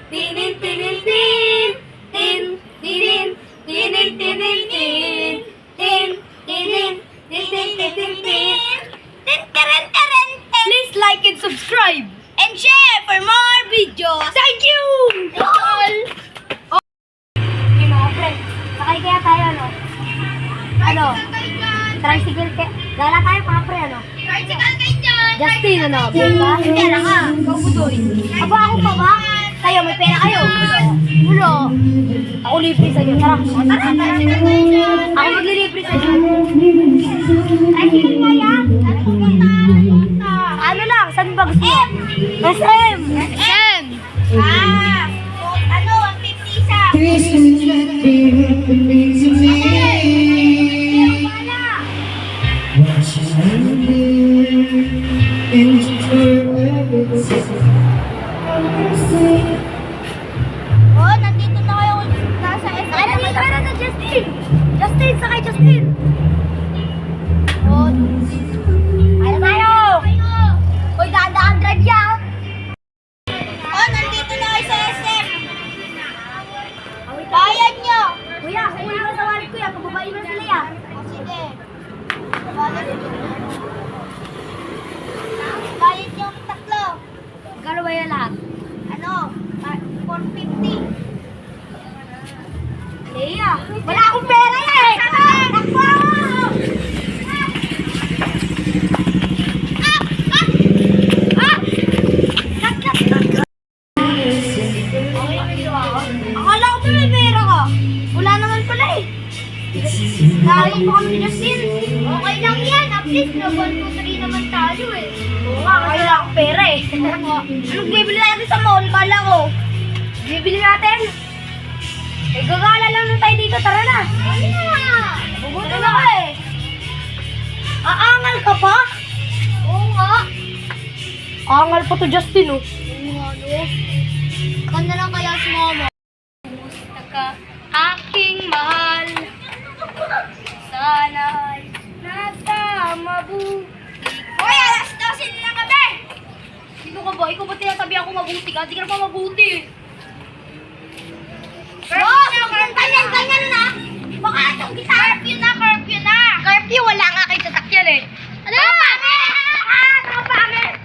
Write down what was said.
Tinin, tinin, tin. Tin, tinin, tinin, tinin, tin. Tin, tinin, tinin, tinin, tin. Tin, teren, teren, tin. Please like and subscribe. And share for more videos. Thank you! All! Hey mga friend, sakay kaya tayo, ano? Ano? Tricycle kaya. Gala tayo mga friend, ano? Tricycle kayo dyan! Justin, ano? Diba? Pera ka. Kabudoy. Aba, ako pa ba? Kayo, may pera kayo. Ulo. Ako libre sa'yo. Tara. O, tara. Ako maglilibre sa'yo. Tricycle kaya? Ano lang? Saan ba gusto mo? SM! SM! Ah! Ano? 150 isa. Oh, nandito na kayo nasa SM. Ay, nandito na Justin! Justin, sakay Justin! Oh, ayun tayo! Uy, daan-daan drive yan! Oh, nandito na kayo sa SM! Bayad nyo! Kuya, kuya mo sa wallet ko yan. Pababayin mo sila yan. Oh, sige. Bayad nyo ang tatlo. Magkano ba yan lahat? Ano? 450. Leia, wala akong pera eh! Takbo! Akala ko may pera ka. Wala naman pala eh. Lalo pa kami Justin. Okay lang yan. At least naman 2-3 naman tayo eh. Oo nga, kasi wala akong pera eh. Anong bibili natin sa mall? Kala ko. Bibili natin? Eh, gagala lang na tayo dito. Tara na. Ano na? Bubuto na ka eh. Aangal ka pa? Oo nga. Aangal pa to Justin oh. Oo nga no. Kanda lang kaya si mama. Kumusta ka, aking mahal? Sana'y nasa mabuti. Hoy, alas 12 na kami! Sino ka ba? Ikaw ba tinatabi ako mabuti ka? Hindi ka na pa mabuti. Ganyan na! Baka itong kita! Curfew na! Curfew na! Curfew? Wala nga kayo sasakyan eh. Ano? Pangit! Pangit!